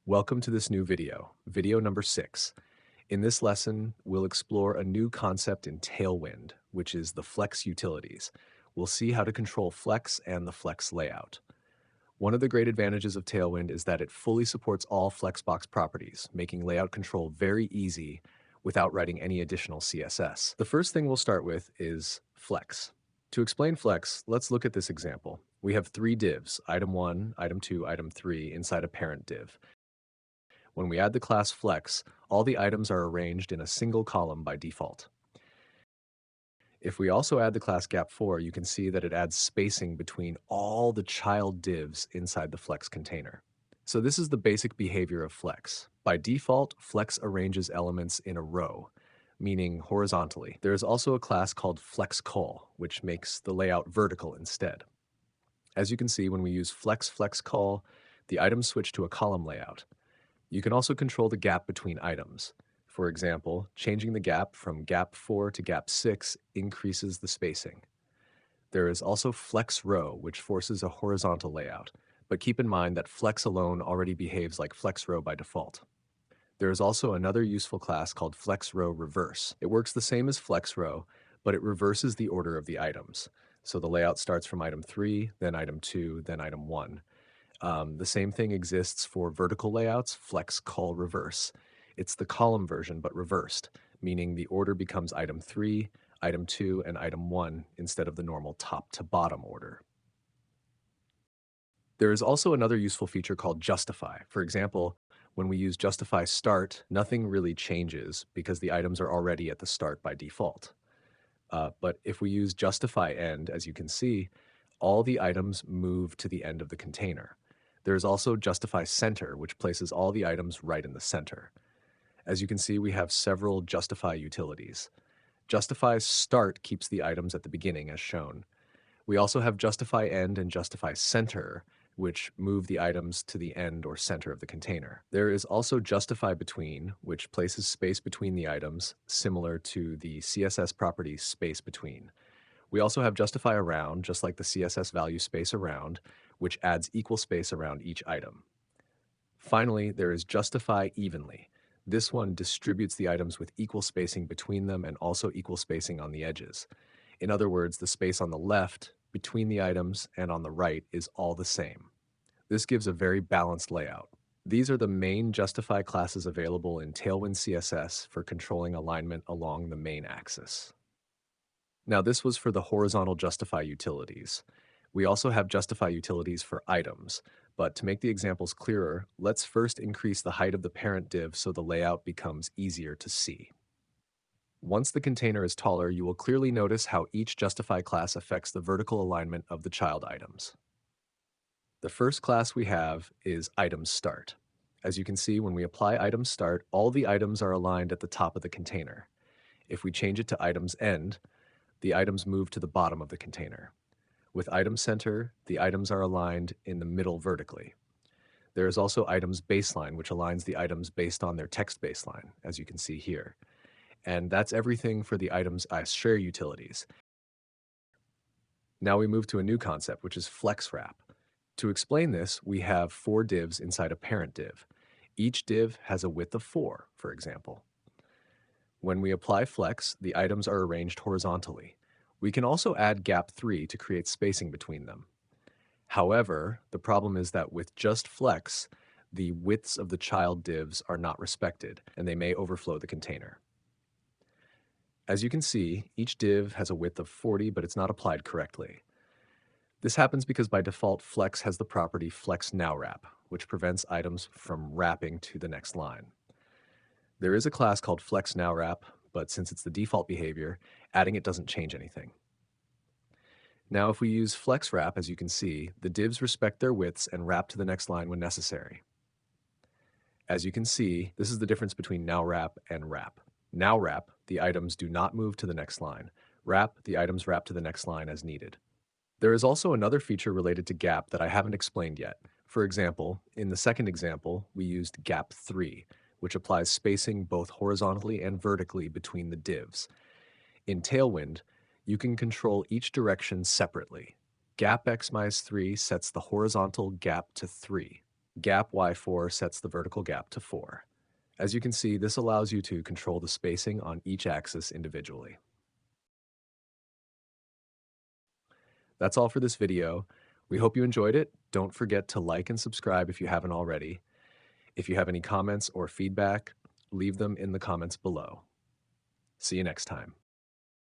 Welcome to this new video number 6. In this lesson, we'll explore a new concept in Tailwind, which is the Flex utilities. We'll see how to control Flex and the Flex layout. One of the great advantages of Tailwind is that it fully supports all FlexBox properties, making layout control very easy without writing any additional CSS. The first thing we'll start with is Flex. To explain Flex, let's look at this example. We have 3 divs, item 1, item 2, item 3, inside a parent div. When we add the class Flex, all the items are arranged in a single column by default. If we also add the class gap4, you can see that it adds spacing between all the child divs inside the Flex container. So this is the basic behavior of Flex. By default, Flex arranges elements in a row, meaning horizontally. There is also a class called FlexCall, which makes the layout vertical instead. As you can see, when we use FlexCall, the items switch to a column layout. You can also control the gap between items. For example, changing the gap from gap 4 to gap 6 increases the spacing. There is also flex row, which forces a horizontal layout, but keep in mind that flex alone already behaves like flex row by default. There is also another useful class called flex row reverse. It works the same as flex row, but it reverses the order of the items. So the layout starts from item 3, then item 2, then item 1. The same thing exists for vertical layouts, flex call reverse. It's the column version but reversed, meaning the order becomes item 3, item 2, and item 1 instead of the normal top to bottom order. There is also another useful feature called justify. For example, when we use justify start, nothing really changes because the items are already at the start by default. But if we use justify end, as you can see, all the items move to the end of the container. There is also justify center, which places all the items right in the center. As you can see, we have several justify utilities. Justify start keeps the items at the beginning, as shown. We also have justify end and justify center, which move the items to the end or center of the container. There is also justify between, which places space between the items, similar to the CSS property space between. We also have justify around, just like the CSS value space around, which adds equal space around each item. Finally, there is justify evenly. This one distributes the items with equal spacing between them and also equal spacing on the edges. In other words, the space on the left, between the items, and on the right is all the same. This gives a very balanced layout. These are the main justify classes available in TailwindCSS for controlling alignment along the main axis. Now, this was for the horizontal justify utilities. We also have justify utilities for items, but to make the examples clearer, let's first increase the height of the parent div so the layout becomes easier to see. Once the container is taller, you will clearly notice how each justify class affects the vertical alignment of the child items. The first class we have is item start. As you can see, when we apply item start, all the items are aligned at the top of the container. If we change it to items end, the items move to the bottom of the container. With item center, the items are aligned in the middle vertically. There is also items baseline, which aligns the items based on their text baseline, as you can see here. And that's everything for the items share utilities. Now we move to a new concept, which is flex wrap. To explain this, we have 4 divs inside a parent div. Each div has a width of 4, for example. When we apply flex, the items are arranged horizontally. We can also add gap 3 to create spacing between them. However, the problem is that with just flex, the widths of the child divs are not respected, and they may overflow the container. As you can see, each div has a width of 40, but it's not applied correctly. This happens because by default, flex has the property flex now wrap, which prevents items from wrapping to the next line. There is a class called flex now wrap, but since it's the default behavior, adding it doesn't change anything. Now, if we use flex wrap, as you can see, the divs respect their widths and wrap to the next line when necessary. As you can see, this is the difference between now wrap and wrap. Now wrap, the items do not move to the next line. Wrap, the items wrap to the next line as needed. There is also another feature related to gap that I haven't explained yet. For example, in the second example, we used gap 3, which applies spacing both horizontally and vertically between the divs. In Tailwind, you can control each direction separately. Gap x minus 3 sets the horizontal gap to 3. Gap Y4 sets the vertical gap to 4. As you can see, this allows you to control the spacing on each axis individually. That's all for this video. We hope you enjoyed it. Don't forget to like and subscribe if you haven't already. If you have any comments or feedback, leave them in the comments below. See you next time.